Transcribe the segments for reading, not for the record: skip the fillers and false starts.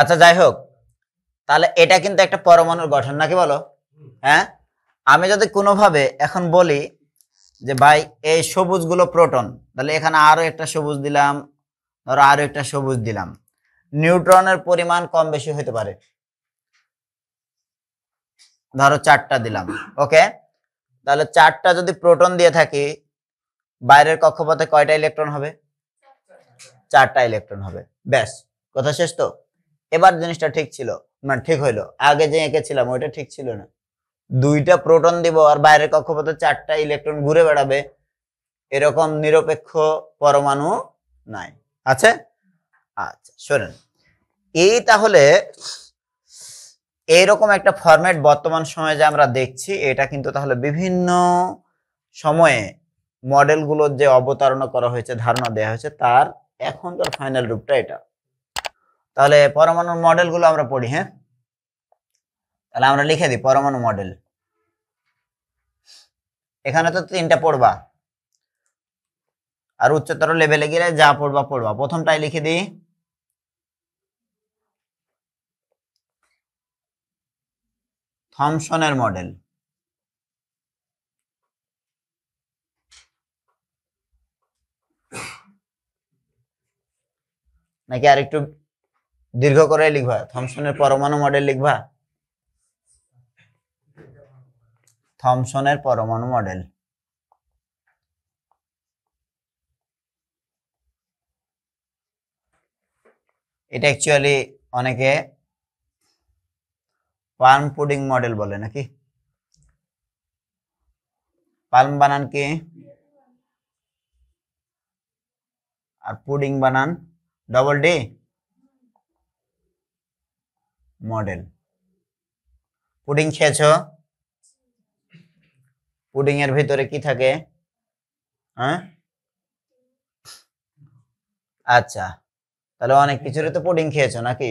আচ্ছা যাই হোক, তাহলে এটা কিন্তু একটা পরমাণুর গঠন নাকি বলো? হ্যাঁ, আমি যদি কোনোভাবে এখন বলি যে ভাই এই সবুজগুলো প্রোটন, তাহলে এখানে আরো একটা সবুজ দিলাম, ধরো আরো একটা সবুজ দিলাম, নিউট্রনের পরিমাণ কম বেশি হতে পারে, ধরো 4টা দিলাম। ওকে, তাহলে 4টা যদি প্রোটন দিয়ে থাকি, বাইরের কক্ষপথে কয়টা ইলেকট্রন হবে? 4টা ইলেকট্রন হবে। ব্যাস, কথা শেষ। তো এবার জিনিসটা ঠিক ছিল, মানে ঠিক হইলো। আগে যে এঁকেছিলাম ওইটা ঠিক ছিল না। 2টা প্রোটন দিব আর বাইরের কক্ষপথে 4টা ইলেকট্রন ঘুরে বেড়াবে, এরকম নিরপেক্ষ পরমাণু নাই, আছে? আচ্ছা শোনেন, এই তাহলে এইরকম একটা ফরম্যাট বর্তমান সময়ে যে আমরা দেখছি, এটা কিন্তু তাহলে বিভিন্ন সময়ে মডেলগুলোর যে অবতারণা করা হয়েছে, ধারণা দেওয়া হয়েছে, তার এখনকার ফাইনাল রূপটা এটা। তাহলে পরমাণুর মডেলগুলো আমরা পড়ি। হ্যাঁ, তাহলে আমরা লিখে দিই পরমাণু মডেল। এখানে তো 3টা পড়বা, আর উচ্চতর লেভেলে গেলে যা পড়বা পড়বা। প্রথমটাই লিখে দিই থমসনের মডেল। নাকি আর একটু দীর্ঘ করে লিখবা? থমসনের পরমাণু মডেল লিখবা, থমসনের পরমাণু মডেল। এটা অ্যাকচুয়ালি অনেকে পালম পুডিং মডেল বলে নাকি? পালম বানান কি, আর পুডিং বানান ডবল ডি মডেল। পুডিং খেয়েছো? পুডিং এর ভিতরে কি থাকে? হ্যাঁ, আচ্ছা, তাহলে অনেক কিছুরই তো পুডিং খেয়েছো নাকি?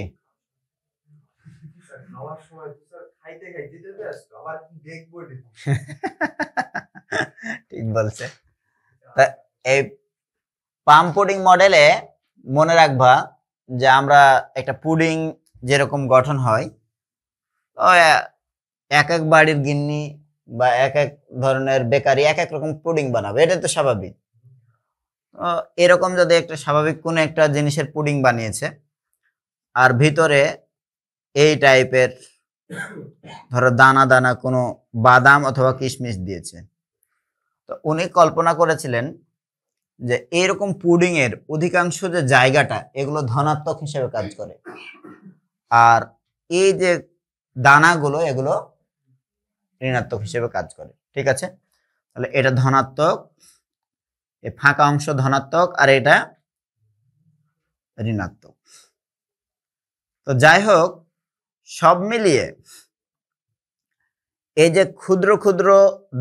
ঠিক বলছে। এই পাম পুডিং মডেলে মনে রাখবা যে আমরা একটা পুডিং যেরকম গঠন হয়, এক এক বাড়ির গিন্নি বা এক এক ধরনের বেকারি এক এক রকম পুডিং বানাবে, এটা তো স্বাভাবিক। এরকম যদি একটা স্বাভাবিক কোনো একটা জিনিসের পুডিং বানিয়েছে, আর ভিতরে এই টাইপের ধরো দানা দানা কোনো বাদাম অথবা কিশমিশ দিয়েছে, তো উনি কল্পনা করেছিলেন যে এরকম পুডিং এর অধিকাংশ যে জায়গাটা, এগুলো ধনাত্মক হিসেবে কাজ করে, আর এই যে দানাগুলো এগুলো ঋণাত্মক হিসেবে কাজ করে। ঠিক আছে, তাহলে এটা ধনাত্মক, এই ফাঁকা অংশ ধনাত্মক, আর এটা ঋণাত্মক। তো যাই হোক, সব মিলিয়ে এই যে ক্ষুদ্র ক্ষুদ্র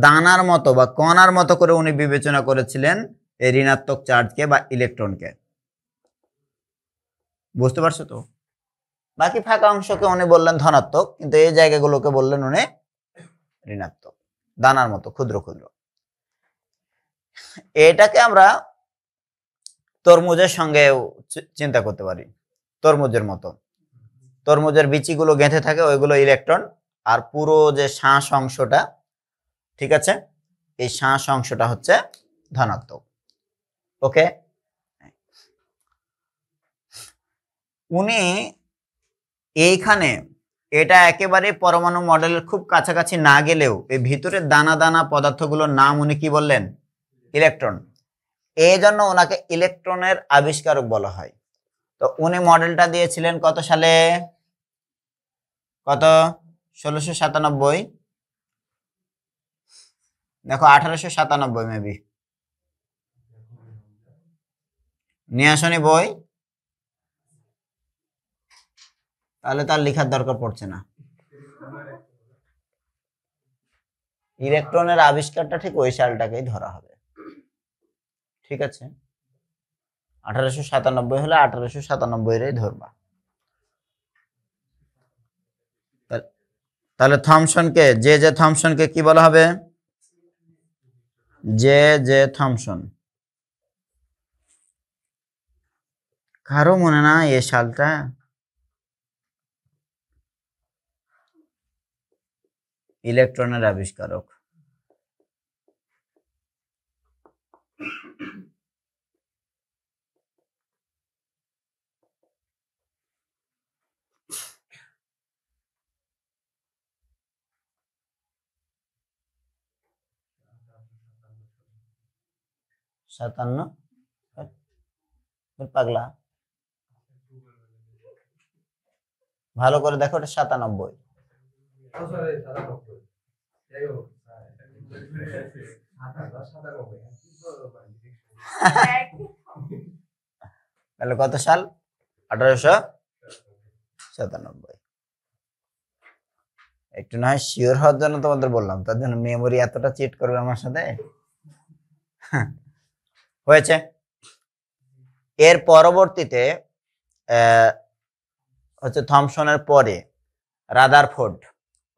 দানার মতো বা কণার মতো করে উনি বিবেচনা করেছিলেন এই ঋণাত্মক চার্জকে বা ইলেকট্রনকে। বুঝতে পারছো তো? বাকি ফাঁকা অংশকে উনি বললেন ধনাত্মক, কিন্তু এই জায়গাগুলোকে বললেন উনি ঋণাত্মক, দানার মতো ক্ষুদ্র ক্ষুদ্র। এটাকে আমরা তরমুজের সঙ্গে চিন্তা করতে পারি, তরমুজের মতো। তরমুজের বিচিগুলো গেঁথে থাকে, ওইগুলো ইলেকট্রন, আর পুরো যে শ্বাস অংশটা, ঠিক আছে, এই শ্বাস অংশটা হচ্ছে ধনাত্মক। ওকে, উনি এইখানে এটা একেবারে পরমাণু মডেলের খুব কাছাকাছি না গেলেও এই ভিতরের দানা দানা পদার্থগুলোর নাম উনি কি বললেন? ইলেকট্রন। এই জন্য ওনাকে ইলেকট্রনের আবিষ্কারক বলা হয়। তো উনি মডেলটা দিয়েছিলেন কত সালে? কত? 1697। দেখো 1897 মেবি। নিয়ে আসনি বই? তাহলে তার লেখার দরকার পড়ছে না। ইলেকট্রনের আবিষ্কারটা ঠিক ওই সালটাকেই ধরা হবে। ঠিক আছে, 1897 হলে 1897 ধরবা। তাহলে থমসনকে, যে থমসনকে কি বলা হবে? যে থমসন। কারো মনে না এই সালটা? ইলেকট্রনের আবিষ্কারক। সাতান্ন, পাগলা, ভালো করে দেখো, ওটা 97। তাহলে কত সাল? 1897। একটু না হয় শিওর হওয়ার জন্য তোমাদের বললাম, তার জন্য মেমোরি এতটা চিট করবে আমার সাথে। হয়েছে। এর পরবর্তীতে হচ্ছে থমসনের পরে রাদারফোর্ড,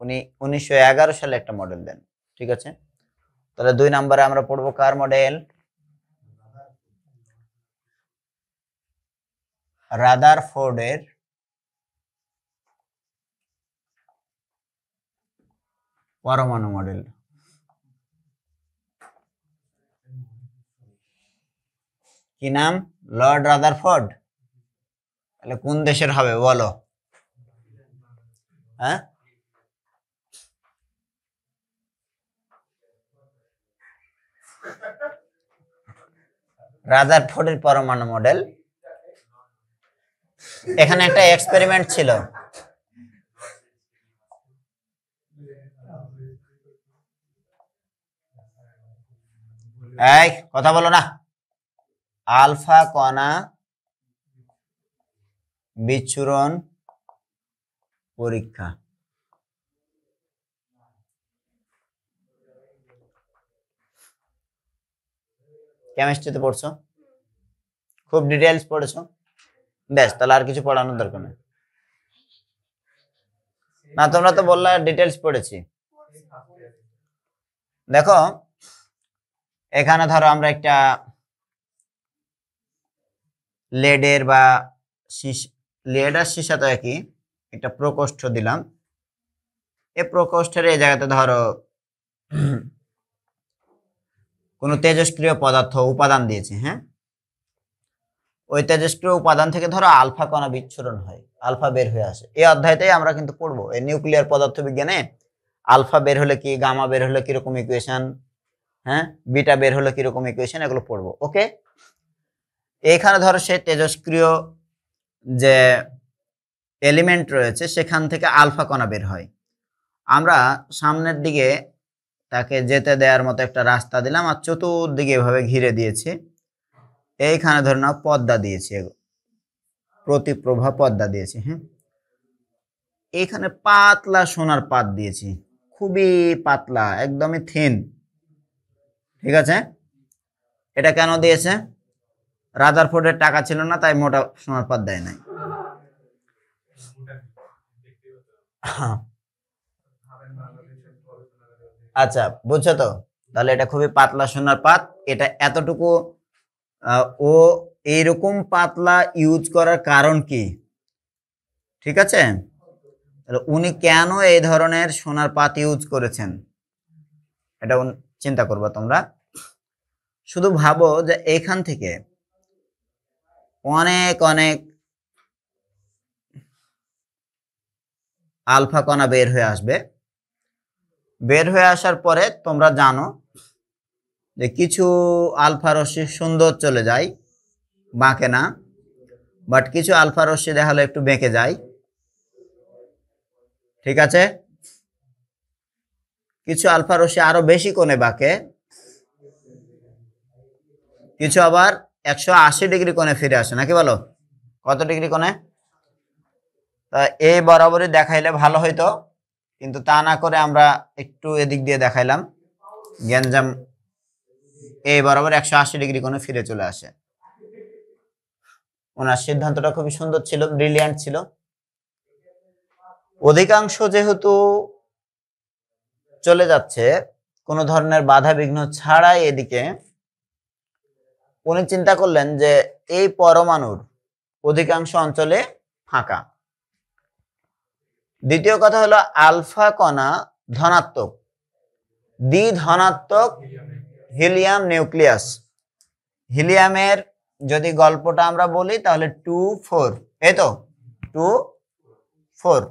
উনি 1911 সালে একটা মডেল দেন। ঠিক আছে, তাহলে 2 নম্বরে আমরা পড়বো কার মডেল? রাদারফোর্ডের পরমাণু মডেল। কি নাম? Lord Rutherford. তাহলে কোন দেশের হবে বলো? হ্যাঁ, রাদারফোর্ডের পরমাণু মডেল। এখানে একটা এক্সপেরিমেন্ট ছিল। এই কথা বলো না। আলফা কণা বিচ্ছুরণ পরীক্ষা। কেমিস্ট্রিতে পড়ছো, খুব ডিটেইলস পড়েছো, বেশ, তাহলে আর কিছু পড়ানোর দরকার নেই। না, তোমরা তো বললা ডিটেইলস পড়েছি। দেখো এখানে ধরো আমরা একটা লেডের বা লেড আর সীসা তো একই, একটা প্রকোষ্ঠ দিলাম। এই প্রকোষ্ঠের এই জায়গাতে ধরো কোনো তেজস্ক্রিয় পদার্থ উপাদান দিয়েছি। হ্যাঁ, ওই তেজস্ক্রিয় উপাদান থেকে ধরো আলফা কণা বিচ্ছুরণ হয়, আলফা বের হয়ে আসে। এই অধ্যায়তেই আমরা কিন্তু পড়বো এই নিউক্লিয়ার পদার্থবিজ্ঞানে আলফা বের হলে কি, গামা বের হলে কিরকম ইকুয়েশন, হ্যাঁ, বিটা বের হলে কিরকম ইকুয়েশন, এগুলো পড়বো। ওকে, এখানে ধরো সে তেজস্ক্রিয় যে এলিমেন্ট রয়েছে সেখান থেকে আলফা কণা বের হয়। আমরা সামনের দিকে তাকে যেতে দেওয়ার মতো একটা রাস্তা দিলাম আর চতুর্দিকে এভাবে ঘিরে দিয়েছি। এইখানে ধরে নাও পর্দা দিয়েছি, প্রতিপ্রভা পর্দা দিয়েছি। হ্যাঁ, এইখানে পাতলা সোনার পাত দিয়েছি, খুবই পাতলা, একদমই থিন। ঠিক আছে, এটা কেন দিয়েছে? রাদারফোর্ডের টাকা ছিল না, তাই মোটা সোনার পাত দেয় নাই। আচ্ছা, বুঝছো তো? তাহলে এটা খুবই পাতলা সোনার পাত। এটা এতটুকু ও এইরকম পাতলা ইউজ করার কারণ কি? ঠিক আছে, তাহলে উনি কেন এই ধরনের সোনার পাত ইউজ করেছেন এটা চিন্তা করবা তোমরা। শুধু ভাবো যে এইখান থেকে অনেক অনেক আলফা কণা বের হয়ে আসবে। বের হয়ে আসার পরে তোমরা জানো যে কিছু আলফা রশ্মি সুন্দর চলে যায়, বাঁকে না, বাট কিছু আলফা রশ্মি দেখালো একটু বেঁকে যায়। ঠিক আছে, কিছু আলফা রশ্মি আরো বেশি কোণে বাঁকে, কিছু আবার 180 ডিগ্রি কোণে ফিরে আসে, নাকি বলো? কত ডিগ্রি কোণে? তা এই বরাবরই দেখাইলে ভালো হইতো, কিন্তু তা না করে আমরা একটু এদিক দিয়ে দেখাইলাম। গ্যাঞ্জাম এই বরাবর 180 ডিগ্রি কোণে ফিরে চলে আসে। ওনার সিদ্ধান্তটা খুবই সুন্দর ছিল, ব্রিলিয়ান্ট ছিল। অধিকাংশ যেহেতু চলে যাচ্ছে কোনো ধরনের বাধা বিঘ্ন ছাড়াই এদিকে, উনি চিন্তা করলেন যে এই পরমাণুর অধিকাংশ অঞ্চলে ফাঁকা। দ্বিতীয় কথা হলো আলফা কণা ধনাত্মক, দ্বিধনাত্মক হিলিয়াম নিউক্লিয়াস। হিলিয়ামের যদি গল্পটা আমরা বলি তাহলে 2 4, এই তো 2 4,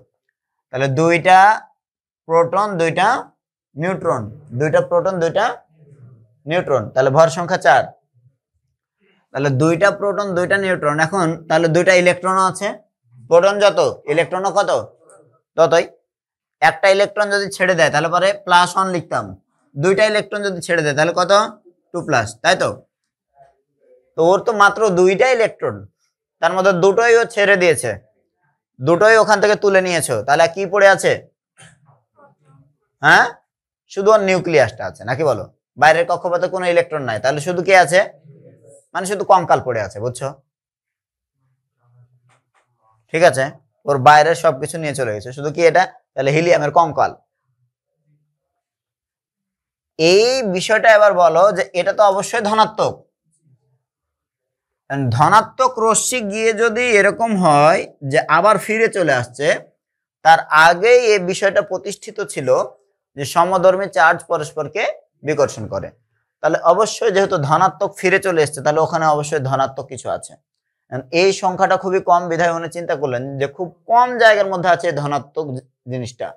তাহলে দুইটা প্রোটন দুইটা নিউট্রন, দুইটা প্রোটন দুইটা নিউট্রন, তাহলে ভর সংখ্যা 4। তাহলে দুইটা প্রোটন দুইটা নিউট্রন, এখন তাহলে দুইটা ইলেকট্রন আছে, প্রোটন যত ইলেকট্রনও কত ততই। একটা ইলেকট্রন যদি ছেড়ে দেয় তাহলে পরে +1 লিখতাম, দুইটা ইলেকট্রন যদি ছেড়ে দেয় তাহলে কত 2+, তাই তো। তো ওর তো মাত্র দুইটা ইলেকট্রন, তার মধ্যে দুটোই ও ছেড়ে দিয়েছে, দুটোই ওখান থেকে তুলে নিয়েছো, তাহলে কি পড়ে আছে? হ্যাঁ, শুধু ওর নিউক্লিয়াসটা আছে, নাকি বলো? বাইরের কক্ষপথে কোনো ইলেকট্রন নাই, তাহলে শুধু কি আছে? মানে শুধু কঙ্কাল পড়ে আছে, বুঝছো? ঠিক আছে, ওর বাইরের সবকিছু নিয়ে চলে গেছে, শুধু কি এটা? তাহলে হিলিয়ামের কঙ্কাল। এই বিষয়টা এবার বলো যে এটা তো অবশ্যই ধনাত্মক। ধনাত্মক রশ্মি গিয়ে যদি এরকম হয় যে আবার ফিরে চলে আসছে, তার আগেই এই বিষয়টা প্রতিষ্ঠিত ছিল যে সমধর্মী চার্জ পরস্পরকে বিকর্ষণ করে, তাহলে অবশ্যই যেহেতু ধনাত্মক ফিরে চলে এসছে তাহলে ওখানে অবশ্যই ধনাত্মক কিছু আছে। এই সংখ্যাটা খুবই কম বিধায় উনি চিন্তা করলেন যে খুব কম জায়গার মধ্যে আছে ধনাত্মক জিনিসটা,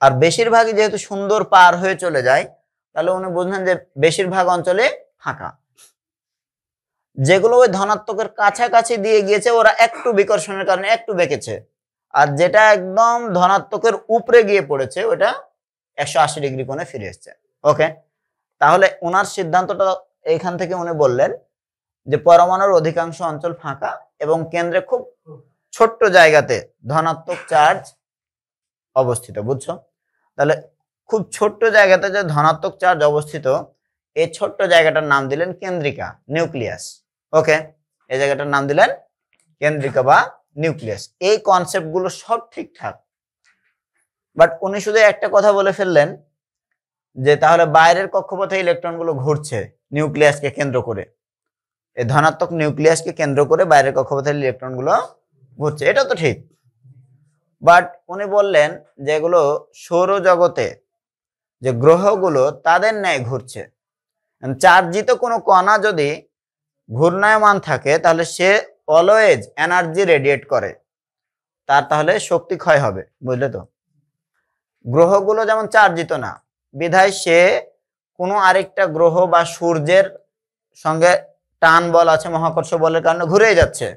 আর বেশিরভাগই যেহেতু সুন্দর পার হয়ে চলে যায়, তাহলে উনি বুঝলেন যে বেশিরভাগ অঞ্চলে ফাঁকা, যেগুলো ওই ধনাত্মকের কাছাকাছি দিয়ে গিয়েছে ওরা একটু বিকর্ষণের কারণে একটু বেঁকেছে, আর যেটা একদম ধনাত্মকের উপরে গিয়ে পড়েছে ওটা 180 ডিগ্রি কোণে ফিরে এসছে। ওকে, তাহলে ওনার সিদ্ধান্তটা এইখান থেকে উনি বললেন যে পরমাণুর অধিকাংশ অঞ্চল ফাঁকা এবং কেন্দ্রে খুব ছোট্ট জায়গাতে ধনাত্মক চার্জ অবস্থিত, বুঝছো? তাহলে খুব ছোট্ট জায়গাতে যে ধনাত্মক চার্জ অবস্থিত, এই ছোট্ট জায়গাটার নাম দিলেন কেন্দ্রিকা, নিউক্লিয়াস। ওকে, এই জায়গাটার নাম দিলেন কেন্দ্রিকা বা নিউক্লিয়াস। এই কনসেপ্ট গুলো সব ঠিকঠাক, বাট উনি শুধু একটা কথা বলে ফেললেন যে তাহলে বাইরের কক্ষপথে ইলেকট্রন গুলো ঘুরছে নিউক্লিয়াসকে কেন্দ্র করে, এই ধনাত্মক নিউক্লিয়াসকে কেন্দ্র করে বাইরের কক্ষপথের ইলেকট্রন গুলো ঘুরছে, এটা তো ঠিক। বাট উনি বললেন যে এগুলো সৌরজগতে যে গ্রহগুলো তাদের ন্যায় ঘুরছে। চার্জিত কোনো কণা যদি ঘূর্ণায়মান থাকে তাহলে সে অলওয়েজ এনার্জি রেডিয়েট করে, তার তাহলে শক্তি ক্ষয় হবে, বুঝলে তো? গ্রহগুলো যেমন চার্জিত না, বিধায় সে কোনো আরেকটা গ্রহ বা সূর্যের সঙ্গে টান বল আছে, মহাকর্ষ বলের কারণে ঘুরে যাচ্ছে,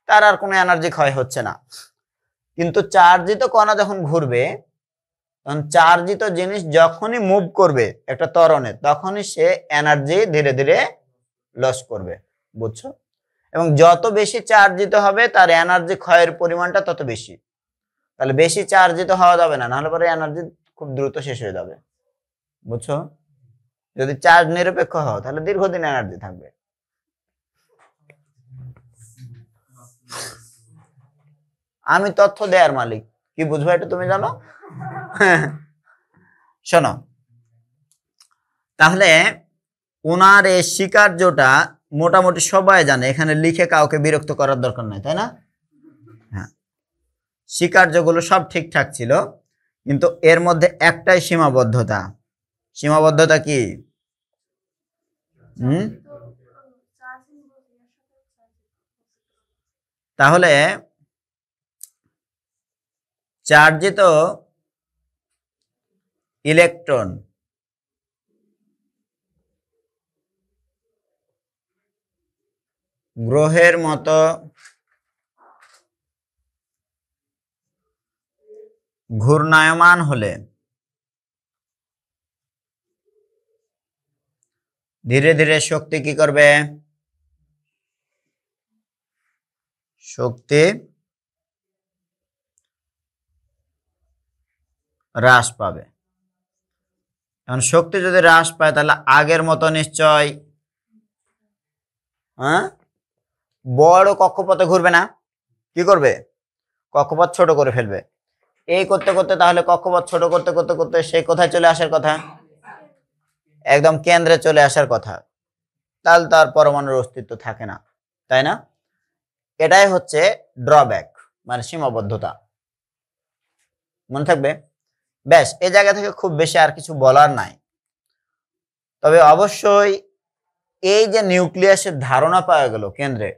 তার আর কোনো এনার্জি ক্ষয় হচ্ছে না। কিন্তু চার্জিত কণা যখন ঘুরবে, তখন চার্জিত জিনিস যখনই মুভ করবে একটা ত্বরণে, তখনই সে এনার্জি ধীরে ধীরে লস করবে, বুঝছো? এবং যত বেশি চার্জিত হবে তার এনার্জি ক্ষয়ের পরিমাণটা তত বেশি। তাহলে বেশি চার্জিত হওয়া যাবে না, নাহলে পরে এনার্জি খুব দ্রুত শেষ হয়ে যাবে, বুঝছো? যদি চার্জ নিরপেক্ষ হও তাহলে দীর্ঘদিন এনার্জি থাকবে। আমি তথ্য দেয়ার মালিক, কি বুঝবো এটা তুমি জানো? শোনো, তাহলে ওনার এই স্বীকার্যটা মোটামুটি সবাই জানে, এখানে লিখে কাউকে বিরক্ত করার দরকার নাই, তাই না? হ্যাঁ, স্বীকার্যগুলো সব ঠিকঠাক ছিল, কিন্তু এর মধ্যে একটাই সীমাবদ্ধতা। সীমাবদ্ধতা কি? তাহলে চার্জিত ইলেকট্রন গ্রহের মতো ঘূর্ণায়মান হলে ধীরে ধীরে শক্তি কি করবে? শক্তি হ্রাস পাবে। এখন শক্তি যদি হ্রাস পায় তাহলে আগের মতো নিশ্চয় বড় কক্ষপথে ঘুরবে না, কি করবে? কক্ষপথ ছোট করে ফেলবে। এই করতে করতে তাহলে কক্ষপথ ছোট করতে করতে করতে সে কোথায় চলে আসার কথা? একদম কেন্দ্রে চলে আসার কথা। তাহলে তার পরমাণুর অস্তিত্ব থাকে না, তাই না? এটাই হচ্ছে ড্রব্যাক, মানে সীমাবদ্ধতা, মনে থাকবে। ব্যাস, এই জায়গা থেকে খুব বেশি আর কিছু বলার নাই। তবে অবশ্যই এই যে নিউক্লিয়াসের ধারণা পাওয়া গেল কেন্দ্রে,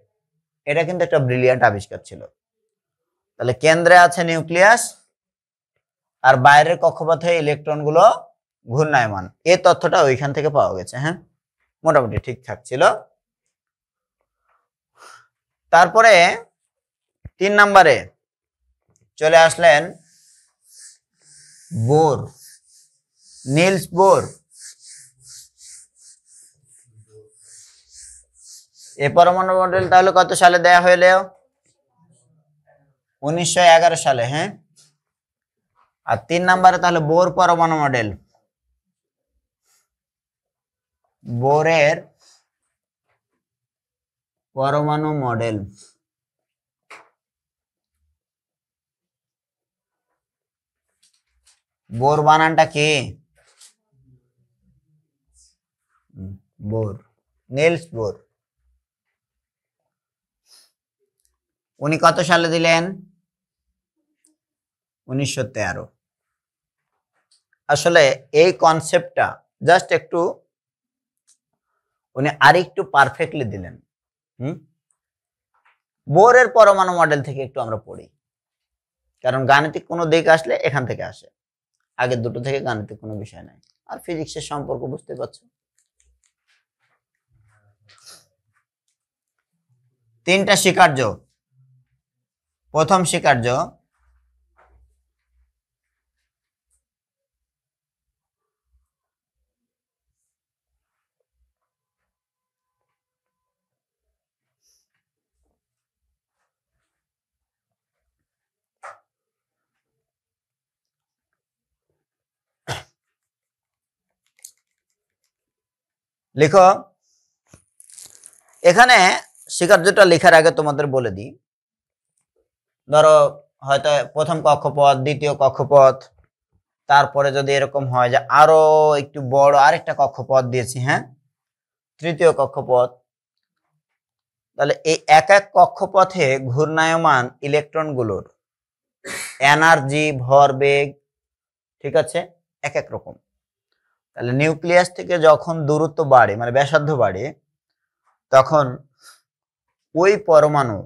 এটা কিন্তু একটা ব্রিলিয়ান্ট আবিষ্কার ছিল। তাহলে কেন্দ্রে আছে নিউক্লিয়াস, আর বাইরের কক্ষপথে ইলেকট্রনগুলো ঘূর্ণায়মান, এই তথ্যটা ওইখান থেকে পাওয়া গেছে। হ্যাঁ, মোটামুটি ঠিকঠাক ছিল। তারপরে 3 নম্বরে চলে আসলেন বোর, নিলস বোর। এই পরমাণু মডেল তাহলে কত সালে দেয়া হইল? 1911 সালে। হ্যাঁ, আর 3 নম্বরে তাহলে বোর পরমাণু মডেল, বোরের পরমাণু মডেল। বোর বানানটা কি? Bohr, Niels Bohr. উনি কত সালে দিলেন? 1913। আসলে এই কনসেপ্টটা জাস্ট একটু উনি আরেকটু পারফেক্টলি দিলেন। বোরের পরমাণু মডেল থেকে একটু আমরা পড়ি, কারণ গাণিতিক কোনো দিক আসলে এখান থেকে আসে, আগের দুটো থেকে গাণিতিক কোনো বিষয় নাই। আর ফিজিক্সের সম্পর্ক বুঝতে পারছো। 3টা স্বীকার্য। প্রথম স্বীকার্য, লিখো। এখানে স্বীকার্যটা লেখার আগে তোমাদের বলে দিই, ধরো হয়তো প্রথম কক্ষপথ, দ্বিতীয় কক্ষপথ, তারপরে যদি এরকম হয় যে আরো একটু বড় আরেকটা কক্ষপথ দিয়েছি, হ্যাঁ, তৃতীয় কক্ষপথ, তাহলে এই এক এক কক্ষপথে ঘূর্ণায়মান ইলেকট্রনগুলোর এনার্জি, ভরবেগ, ঠিক আছে, এক এক রকম। তাহলে নিউক্লিয়াস থেকে যখন দূরত্ব বাড়ে, মানে ব্যাসার্ধ বাড়ে, তখন ওই পরমাণু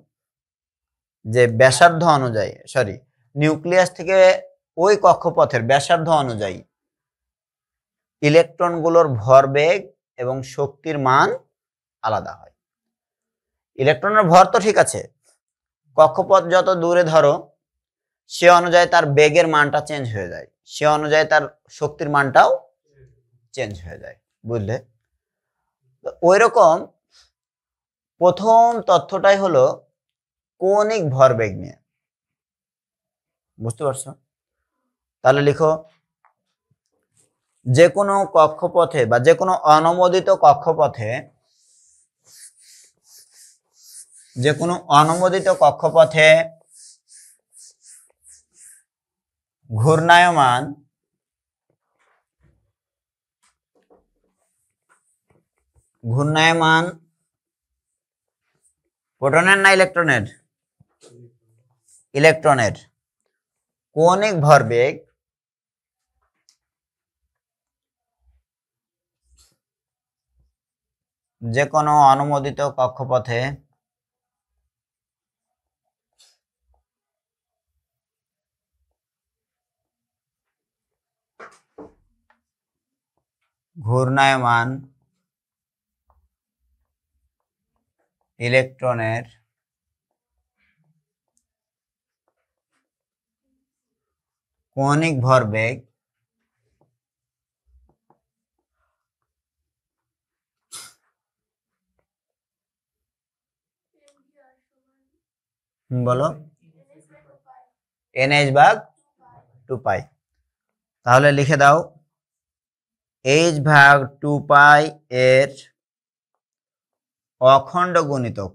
যে ব্যাসার্ধ অনুযায়ী, নিউক্লিয়াস থেকে ওই কক্ষপথের ব্যাসার্ধ অনুযায়ী ইলেকট্রনগুলোর ভরবেগ এবং শক্তির মান আলাদা হয়। ইলেকট্রনের ভর তো ঠিক আছে, কক্ষপথ যত দূরে ধরো সে অনুযায়ী তার বেগের মানটা চেঞ্জ হয়ে যায়, সে অনুযায়ী তার শক্তির মানটাও চেঞ্জ হয়ে যায়, বুঝলে? ওই রকম প্রথম তথ্যটাই হলো কৌণিক ভরবেগ নিয়ে, বুঝতে পারছো? তাহলে লিখো, যে কোনো কক্ষপথে বা যে কোনো অনুমোদিত কক্ষপথে, যে কোনো অনুমোদিত কক্ষপথে ঘূর্ণায়মান প্রোটনের না ইলেকট্রনের? ইলেকট্রনের কৌণিক ভরবেগ যে কোনো অনুমোদিত কক্ষপথে ঘূর্ণায়মান ইলেকট্রনের কৌণিক ভরবেগ বলো, NH/2π। তাহলে লিখে দাও, H/2π এর অখণ্ড গুণিতক,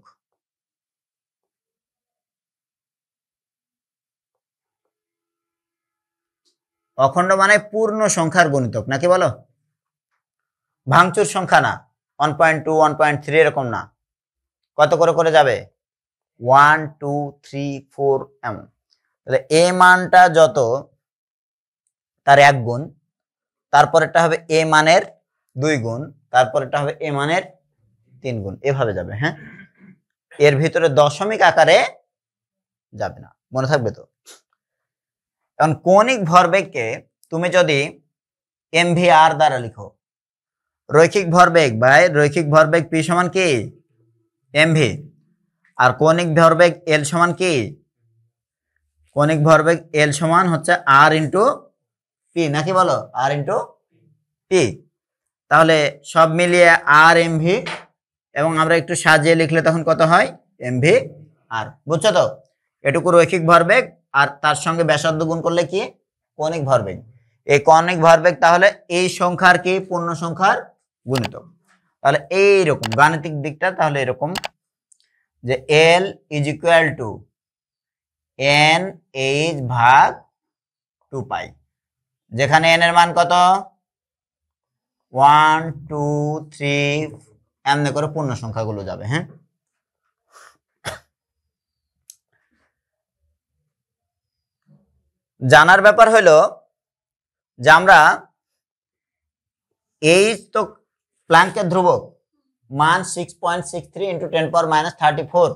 অখণ্ড মানে পূর্ণ সংখ্যার গুণিতক নাকি, বলো? ভাঙচুর সংখ্যা না, 1.2 1.3 এরকম না, কত করে করে যাবে, 1 2 3 4 এমন। তাহলে এই মানটা যত তার 1 গুণ, তারপরেরটা হবে এ মানের 2 গুণ, তারপরেরটা হবে এ মানের 3 গুণ, এভাবে যাবে। হ্যাঁ, এর ভিতরে দশমিক আকারে যাবে না, মনে থাকবে তো। এখন কৌণিক ভরবেগকে তুমি যদি mvr দ্বারা লিখো, রৈখিক ভরবেগ বাই রৈখিক ভরবেগ p সমান কি mv, আর কৌণিক ভরবেগ l সমান কি, কৌণিক ভরবেগ l সমান হচ্ছে r ইন্টু p, নাকি বলো r ইন্টু p। তাহলে সব মিলিয়ে r mv, এবং আমরা একটু সাজিয়ে লিখলে তখন কত হয় mv r, বুঝছো তো। এটুকু রৈখিক ভরবেগ আর তার সঙ্গে ব্যাসার্ধ গুণ করলে কি কৌণিক ভরবেগ। এই কৌণিক ভরবেগ তাহলে এই সংখ্যার কি পূর্ণ সংখ্যার গুণিতক। তাহলে এইরকম গাণিতিক দিকটা তাহলে এরকম যে l is equal to n h ভাগ 2 পাই, যেখানে n এর মান কত 1 2 3 এমনি করে পূর্ণ সংখ্যাগুলো যাবে। হ্যাঁ, জানার ব্যাপার হলো যে আমরা এইচ তো প্ল্যাঙ্কের ধ্রুবক মান 6.63 ইন্টু 10⁻³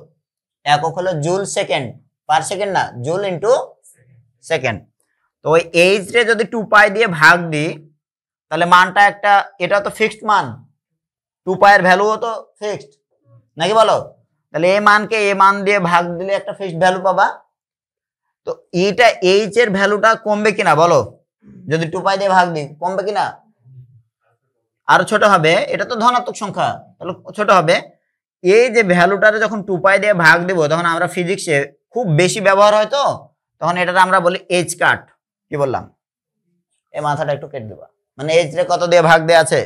একক হলো জুল সেকেন্ড পার সেকেন্ড, না জুল ইন্টু সেকেন্ড। তো ওই এইচ রে যদি 2 পাই দিয়ে ভাগ দিই তাহলে মানটা একটা, এটা তো ফিক্সড মান, 2 পাইয়ের ভ্যালুও তো ফিক্সড, নাকি বলো। তাহলে এই মানকে এই মান দিয়ে ভাগ দিলে একটা ফিক্সড ভ্যালু পাবা। তো এইটা এইচ এর ভ্যালুটা কমবে কিনা বলো, যদি 2 পাই দিয়ে ভাগ দিই কমবে কিনা, আরো ছোট হবে। এটা তো ধনাত্মক সংখ্যা, তাহলে ছোট হবে। এই যে ভ্যালুটারে যখন 2 পাই দিয়ে ভাগ দেব তখন আমরা ফিজিক্সে খুব বেশি ব্যবহার হয়, তো তখন এটা আমরা বলি এইচ কাট। কি বললাম, এই মাথাটা একটু কেটে দেবা, মানে এইচ রে কত দিয়ে ভাগ দেয়া আছে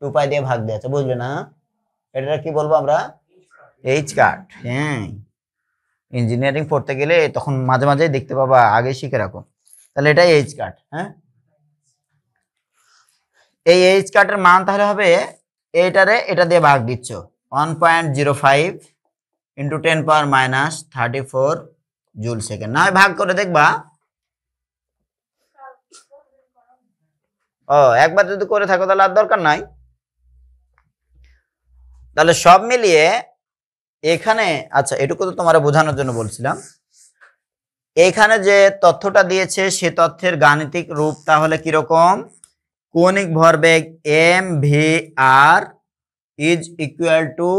2 পাই দিয়ে ভাগ দেয়া আছে, বুঝলে না। এটা কি বলবো আমরা, এইচ কাট। হ্যাঁ, ইঞ্জিনিয়ারিং পড়তে গেলে তখন মাঝে মাঝে দেখতে পাবা, আগে শিখে রাখো। তাহলে এটাই এইচ কাট। হ্যাঁ, এই এইচ কাটের মান তাহলে হবে এইটারে এটা দিয়ে ভাগ দিচ্ছ 1.05 ইন্টু 10⁻³ জুল সেকেন্ড, না ভাগ করে দেখবা। ও একবার যদি করে থাকো তাহলে আর দরকার নাই। তাহলে সব মিলিয়ে এখানে, আচ্ছা এটুকু তো তোমার বোঝানোর জন্য বলছিলাম, এখানে যে তথ্যটা দিয়েছে সে তথ্যের গাণিতিক রূপ তাহলে কিরকম, কৌণিক ভরবেগ mvr is equal to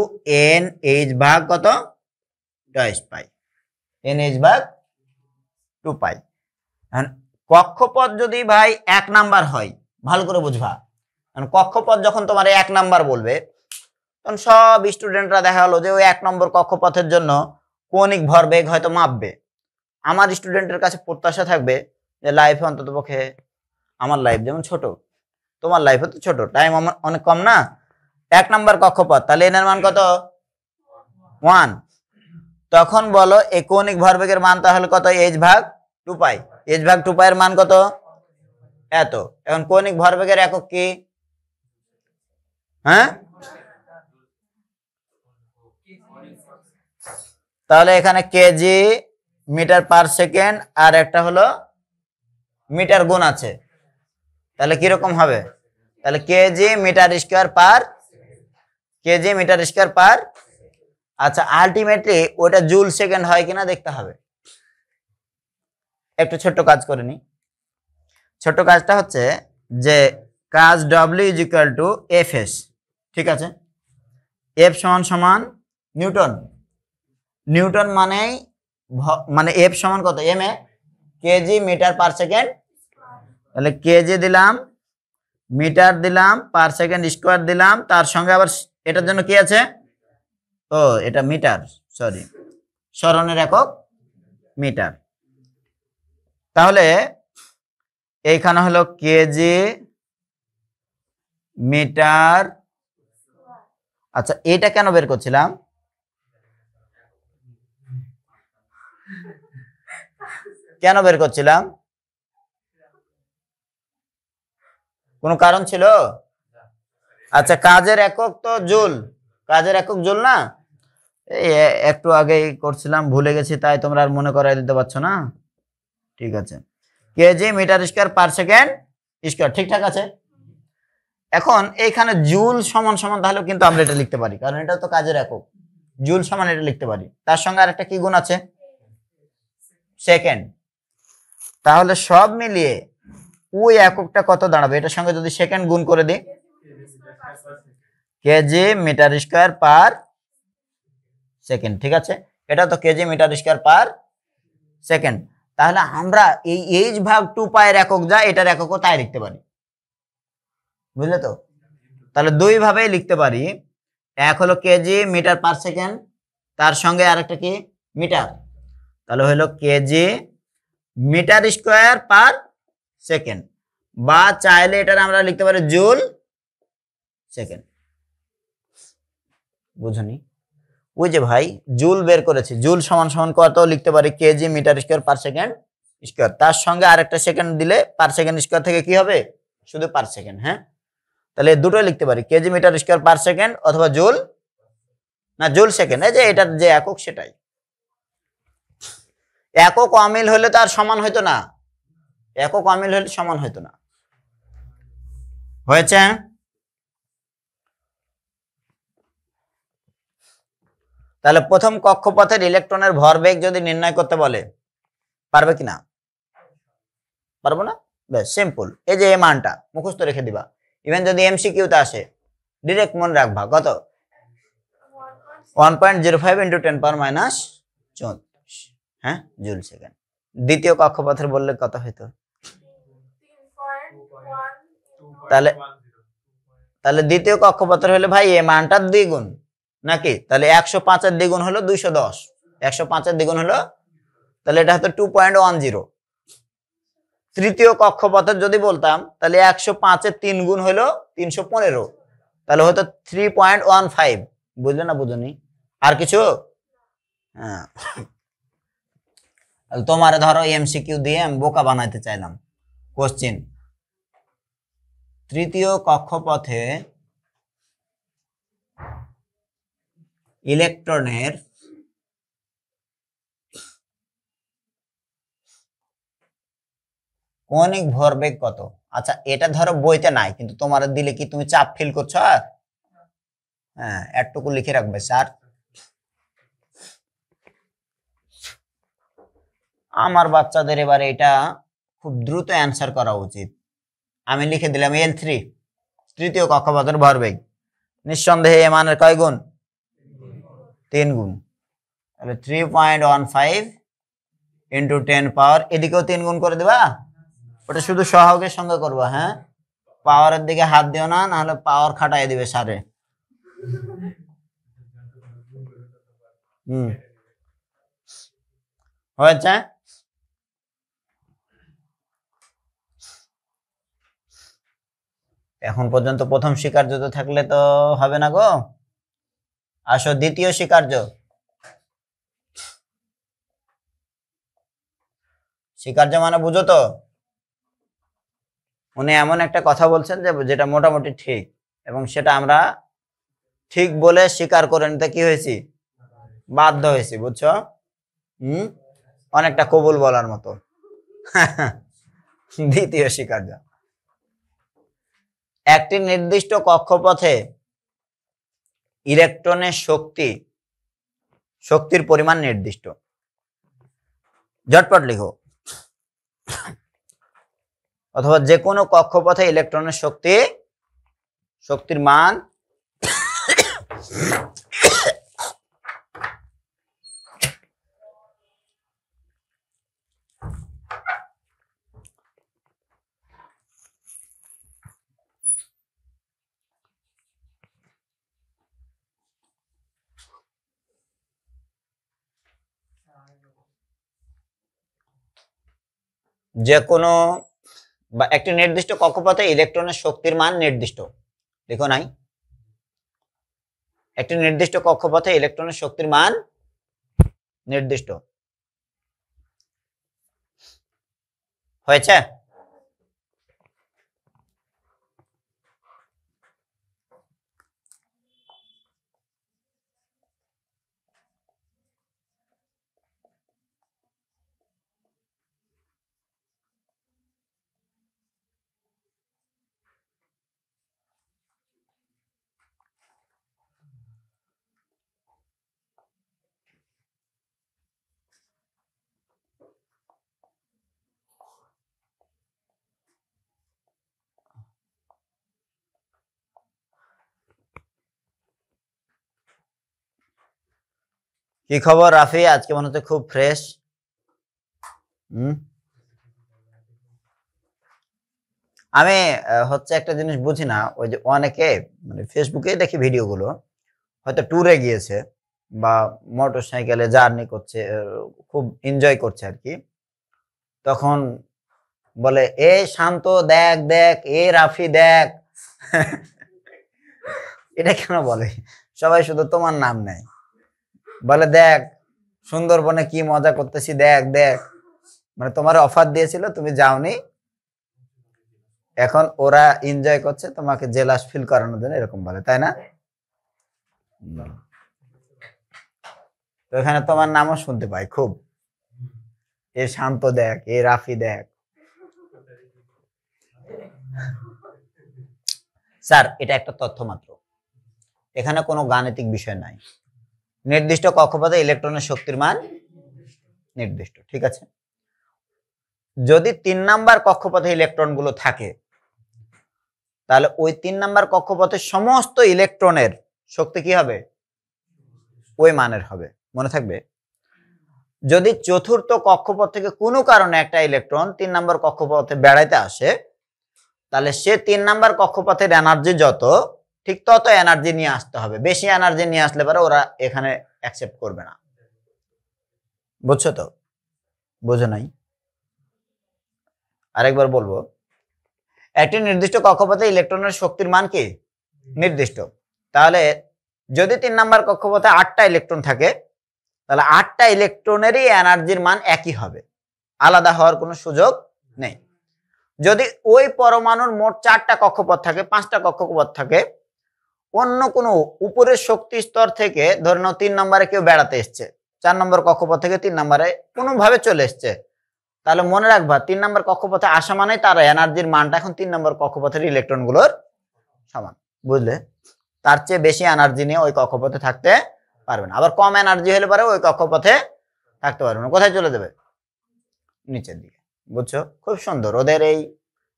nh ভাগ কত 2 পাই, nh ভাগ 2 পাই। কক্ষপথ যদি ভাই 1 নাম্বার হয়, ভালো করে বুঝবা, কক্ষপথ যখন তোমার 1 নাম্বার বলবে তখন সব স্টুডেন্টরা দেখা গেলো যে ওই 1 নম্বর কক্ষপথের জন্য কৌণিক ভরবেগ হয়তো মাপবে। আমার স্টুডেন্টের কাছে প্রত্যাশা থাকবে যে লাইফে অন্তত পক্ষে, আমার লাইফ যেমন ছোট তোমার লাইফে তো ছোট, টাইম আমার অনেক কম না, 1 নম্বর কক্ষপথ, তাহলে এর মান কত 1। তখন বলো এই কৌণিক ভরবেগের মান তাহলে কত h ভাগ 2 পাই, h ভাগ 2 পাইয়ের মান কত এত। এখন কৌণিক ভরবেগের একক কি, হ্যাঁ তাহলে এখানে কেজি মিটার পার সেকেন্ড আর একটা হলো মিটার গুণ আছে, তাহলে কিরকম হবে, তাহলে কেজি মিটার স্কোয়ার পার। আচ্ছা আলটিমেটলি ওটা জুল সেকেন্ড হয় কিনা দেখতে হবে। একটু ছোট্ট কাজ করে নি, ছোট্ট কাজটা হচ্ছে যে কাজ W is equal to FS, ঠিক আছে। F সমান সমান নিউটন, নিউটন মানে F সমান কত m এ কেজি মিটার পার সেকেন্ড, তাহলে কেজি দিলাম, মিটার দিলাম, পার সেকেন্ড স্কোয়ার দিলাম, তার সঙ্গে আবার এটার জন্য কি আছে, ও এটা মিটার, সরি সরণের একক মিটার। তাহলে এইখানে হলো কেজি মিটার। আচ্ছা এটা কেন বের করছিলাম, কোনো কারণ ছিল? আচ্ছা কাজের একক তো জুল, কাজের একক জুল না, এই একটু আগেই করছিলাম ভুলে গেছি, তাই তোমরা আর মনে করাই দিতে পারছো না, ঠিক আছে। KG metre square per second square, ঠিকঠাক আছে। এখন এইখানে জুল সমান সমান তাহলে কিন্তু আমরা এটা লিখতে পারি, কারণ এটা তো কাজের একক। জুল সমান এটা লিখতে পারি, তার সঙ্গে আরেকটা কি গুণ আছে, সেকেন্ড। তাহলে সব মিলিয়ে ওই এককটা কত দাঁড়াবে, এটার সঙ্গে যদি সেকেন্ড গুণ করে দিই, KG metre square per second, ঠিক আছে। এটা তো KG metre square per second. তাহলে আমরা এই এইচ ভাগ 2 পায়ের একক যা, এটার এককও তাই লিখতে পারি, বুঝলে তো। তাহলে দুই ভাবে লিখতে পারি, এক হলো কেজি মিটার পার সেকেন্ড, তার সঙ্গে আরেকটা কি মিটার, তাহলে হলো KG metre square per second, বা চাইলে এটা আমরা লিখতে পারি জুল সেকেন্ড। বুঝুনি, ওই যে ভাই জুল বের করেছি, জুল সমান সমান কত লিখতে পারি, KG metre square per second square, তার সঙ্গে আরেকটা সেকেন্ড দিলে পার সেকেন্ড স্কয়ার থেকে কি হবে, শুধু পার সেকেন্ড। হ্যাঁ, তাহলে দুটোই লিখতে পারি, KG metre square per second অথবা জুল, না জুল সেকেন্ড, এই যে এটার যে একক সেটাই। একক অমিল হলে তো আর সমান হইতো না, একক অমিল হলে সমান হইতো না। হয়েছে? তাহলে প্রথম কক্ষপথের ইলেকট্রনের ভরবেগ যদি নির্ণয় করতে বলে, পারবে কিনা? পারবো না? বেশ সিম্পল, এই যে এই মানটা মুখস্থ রেখে দিবা, ইভেন যদি এমসিকিউতে আসে ডিরেক্ট মনে রাখবা, কত, 1.05 × 10⁻⁻⁴। হ্যাঁ, জুল সেকেন্ড। দ্বিতীয় কক্ষপথের বললে কত হইতো? তাহলে তাহলে দ্বিতীয় কক্ষপথের হলে ভাই এই মানটার দ্বিগুণ নাকি, তাহলে 105-এর দ্বিগুণ হলো 210, 105-এর দ্বিগুণ হলো, তাহলে এটা হতো 2.10। তৃতীয় কক্ষপথের যদি বলতাম, তাহলে 105-এর 3 গুণ হলো 315, তাহলে হতো 3.15। বুঝলে না বুঝুনি? আর কিছু? হ্যাঁ, তোমার ধরো এমসিকিউ দিয়ে আমি বোকা বানাইতে চাইলাম। কোশ্চেন, তৃতীয় কক্ষপথে ইলেকট্রনের কৌণিক ভরবেগ কত? আচ্ছা, এটা ধরো বইতে নাই, কিন্তু তোমার দিলে কি তুমি চাপ ফিল করছো? হ্যাঁ, একটুকু লিখে রাখবে স্যার। আমার বাচ্চাদের এবারে এটা খুব দ্রুত অ্যান্সার করা উচিত। আমি লিখে দিলাম L3, তৃতীয় কক্ষপথের ভরবেগ। নিঃসন্দেহে এ মানের কয় গুণ? 3 গুণ। তাহলে 3.15 × 10 পাওয়ার, এদিকেও 3 গুণ করে দিবা, ওটা শুধু সহগের সঙ্গে করবা। হ্যাঁ, পাওয়ারের দিকে হাত দিও না, নাহলে পাওয়ার খাটাই দিবে সারে। হয়েছে? এখন পর্যন্ত প্রথম স্বীকার্য তো থাকলে তো হবে না গো, আসো দ্বিতীয় স্বীকার্য। স্বীকার্য মানে বুঝো তো, উনি এমন একটা কথা বলছেন যে যেটা মোটামুটি ঠিক, এবং সেটা আমরা ঠিক বলে স্বীকার করে নিতে কি হয়েছি, বাধ্য হয়েছি, বুঝছো? অনেকটা কবুল বলার মতো। দ্বিতীয় স্বীকার্য, একটি নির্দিষ্ট কক্ষপথে ইলেকট্রনের শক্তির পরিমাণ নির্দিষ্ট। ঝটপট লিখো, অথবা যে কোনো কক্ষপথে ইলেকট্রনের শক্তির মান যে কোনো বা একটি নির্দিষ্ট কক্ষপথে ইলেকট্রনের শক্তির মান নির্দিষ্ট। দেখো নাই, একটি নির্দিষ্ট কক্ষপথে ইলেকট্রনের শক্তির মান নির্দিষ্ট। হয়েছে? কি খবর রাফি? আজকে মনে হচ্ছে খুব ফ্রেশ। আমি হচ্ছে একটা জিনিস বুঝি না, ওই যে অনেকে মানে ফেসবুকে দেখি ভিডিওগুলো, হয়তো ট্যুরে গিয়েছে বা মোটর সাইকেলে জার্নি করছে, খুব এনজয় করছে আর কি। তখন বলে এ শান্ত দেখ দেখ, এ রাফি দেখ। এটা কেন বলে? সবাই শুধু তোমার নাম নেয়, বলে দেখ সুন্দরবনে কি মজা করতেছি, দেখ দেখ। মানে তোমার অফার দিয়েছিল, তুমি যাওনি, এখন ওরা এনজয় করছে, তোমাকে জেলাস ফিল করানোর জন্য এরকম বলে, তাই না? তো এখানে তোমার নামও শুনতে পাই খুব, এ শান্ত দেখ, এ রাফি দেখ। স্যার এটা একটা তথ্য মাত্র, এখানে কোনো গাণিতিক বিষয় নাই। নির্দিষ্ট কক্ষপথে ইলেকট্রনের শক্তির মান নির্দিষ্ট, ঠিক আছে? যদি 3 নাম্বার কক্ষপথে ইলেকট্রন গুলো থাকে, তাহলে ওই 3 নাম্বার কক্ষপথের সমস্ত ইলেকট্রনের শক্তি কি হবে? ওই মানের হবে, মনে থাকবে। যদি চতুর্থ কক্ষপথ থেকে কোনো কারণে একটা ইলেকট্রন 3 নাম্বার কক্ষপথে বেড়াইতে আসে, তাহলে সে 3 নাম্বার কক্ষপথের এনার্জি যত, ঠিক তত এনার্জি নিয়ে আসতে হবে। বেশি এনার্জি নিয়ে আসলে পরে ওরা এখানে অ্যাকসেপ্ট করবে না। বুঝছো তো? বুঝো নাই? আরেকবার বলবো, একটি নির্দিষ্ট কক্ষপথে ইলেকট্রনের শক্তির মান কি নির্দিষ্ট। তাহলে যদি 3 নাম্বার কক্ষপথে 8টা ইলেকট্রন থাকে, তাহলে 8টা ইলেকট্রনেরই এনার্জির মান একই হবে, আলাদা হওয়ার কোনো সুযোগ নেই। যদি ওই পরমাণুর মোট 4টা কক্ষপথ থাকে, 5টা কক্ষপথ থাকে, অন্য কোনো উপরের শক্তি স্তর থেকে, ধরে নাও 3 নম্বরে কেউ বেড়াতে এসছে, 4 নম্বর কক্ষপথ থেকে 3 নম্বরে কোনোভাবে চলে এসছে, তাহলে মনে রাখবা 3 নম্বর কক্ষপথে আসা মানে তার এনার্জির মানটা এখন 3 নম্বর কক্ষপথের ইলেকট্রনগুলোর সমান। বুঝলে? তার চেয়ে বেশি এনার্জি নিয়ে ওই কক্ষপথে থাকতে পারবে না। আবার কম এনার্জি হলে পরে ওই কক্ষপথে থাকতে পারবে না। কোথায় চলে যাবে? নিচের দিকে। বুঝছো? খুব সুন্দর, ওদের এই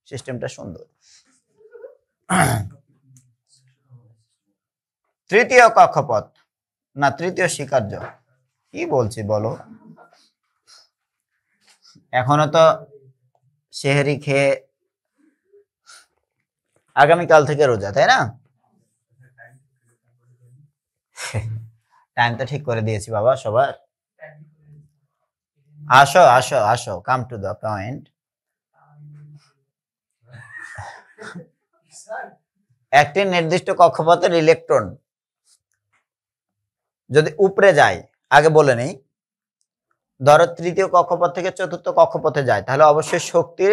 সিস্টেমটা সুন্দর। তৃতীয় কক্ষপথ না তৃতীয় স্বীকার্য, কি বলছি বলো? এখনো তো সেহরি খেয়ে আগামীকাল থেকে রোজা, তাই না? টাইম তো ঠিক করে দিয়েছি বাবা সবার। আসো আসো আসো, কাম টু দ্য পয়েন্ট। একটি নির্দিষ্ট কক্ষপথের ইলেকট্রন যদি উপরে যায়, আগে বলে নেই, ধরো তৃতীয় কক্ষপথ থেকে চতুর্থ কক্ষপথে যায়, তাহলে অবশ্যই শক্তি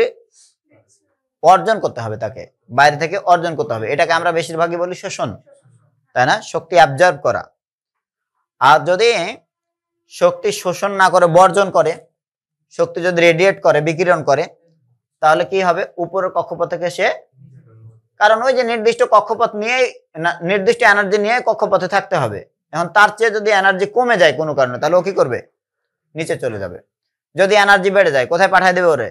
অর্জন করতে হবে, তাকে বাইরে থেকে অর্জন করতে হবে। এটাকে আমরা বেশিরভাগই বলি শোষণ, তাই না? শক্তি অ্যাবজর্ব করা। আর যদি শক্তি শোষণ না করে বর্জন করে, শক্তি যদি রেডিয়েট করে, বিকিরণ করে, তাহলে কি হবে? উপরের কক্ষপথ থেকে সে, কারণ ওই যে নির্দিষ্ট কক্ষপথ নিয়ে, নির্দিষ্ট এনার্জি নিয়ে কক্ষপথে থাকতে হবে। এখন তার চেয়ে যদি এনার্জি কমে যায় কোনো কারণে, তাহলে ও কি করবে? নিচে চলে যাবে। যদি এনার্জি বেড়ে যায়, কোথায় পাঠায় দেবে ওরে?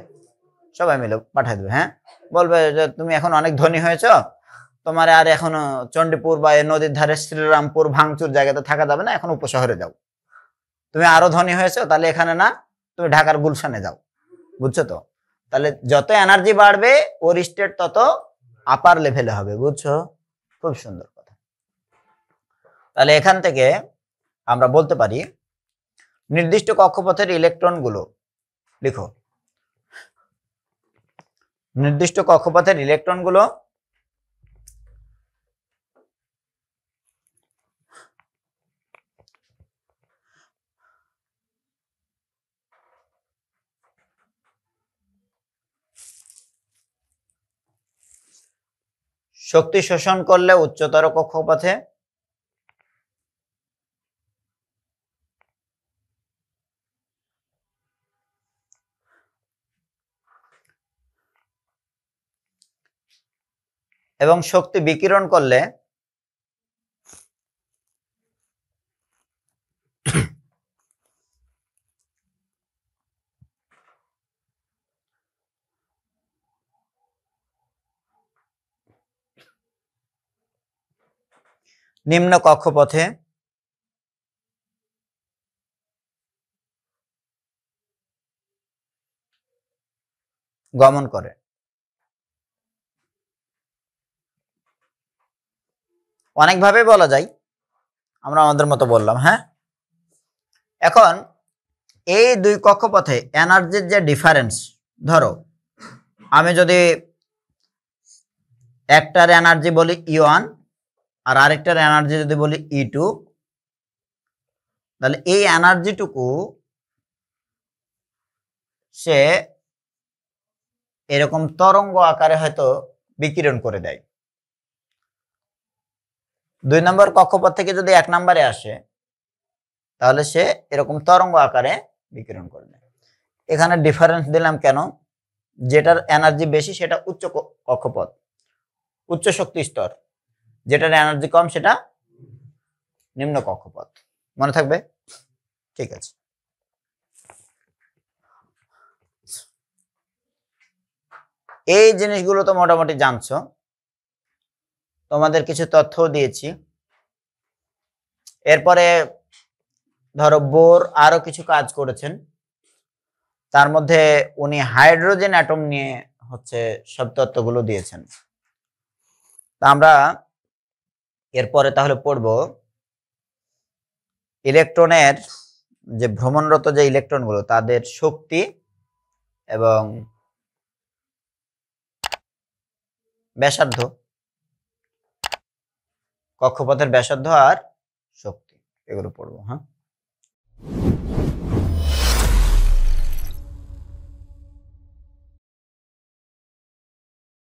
সবাই মিলে পাঠায় দেবে। হ্যাঁ, বলবে যে তুমি এখন অনেক ধনী হয়েছো, তোমার আর এখন চণ্ডীপুর বা নদীর ধারে শ্রীরামপুর ভাঙচুর জায়গাতে থাকা যাবে না, এখন উপশহরে যাও। তুমি আরো ধনী হয়েছো, তাহলে এখানে না, তুমি ঢাকার গুলশানে যাও। বুঝছো তো? তাহলে যত এনার্জি বাড়বে ওর স্টেট তত আপার লেভেলে হবে। বুঝছো? খুব সুন্দর কথা। তাহলে এখান থেকে আমরা বলতে পারি নির্দিষ্ট কক্ষপথের ইলেকট্রন গুলো, লিখো, নির্দিষ্ট কক্ষপথের ইলেকট্রন গুলো শক্তি শোষণ করলে উচ্চতর কক্ষপথে এবং শক্তি বিকিরণ করলে নিম্ন কক্ষপথে গমন করে। অনেকভাবে বলা যায়, আমরা আমাদের মতো বললাম। হ্যাঁ, এখন এই দুই কক্ষপথে এনার্জির যে ডিফারেন্স, ধরো আমি যদি একটার এনার্জি বলি E1 আর আরেকটার এনার্জি যদি বলি E2, তাহলে এই এনার্জিটুকু সে এরকম তরঙ্গ আকারে হয়তো বিকিরণ করে দেয়। 2 নম্বর কক্ষপথ থেকে যদি 1 নম্বরে আসে, তাহলে সে এরকম তরঙ্গ আকারে বিকিরণ করে দেয়। এখানে ডিফারেন্স দিলাম কেন? যেটার এনার্জি বেশি সেটা উচ্চ কক্ষপথ, উচ্চ শক্তি স্তর, যেটার এনার্জি কম সেটা নিম্ন কক্ষপথ। মনে থাকবে? ঠিক আছে। এই জিনিসগুলো তো মোটামুটি জানছো, তোমাদের কিছু তথ্য দিয়েছি। এরপরে ধরো বোর আরো কিছু কাজ করেছেন, তার মধ্যে উনি হাইড্রোজেন অ্যাটম নিয়ে হচ্ছে সব তথ্যগুলো দিয়েছেন। তা আমরা এরপরে তাহলে পড়ব ইলেকট্রনের যে ভ্রমণরত যে ইলেকট্রনগুলো তাদের শক্তি এবং ব্যাসার্ধ, কক্ষপথের ব্যাসার্ধ আর শক্তি, এগুলো পড়বো। হ্যাঁ।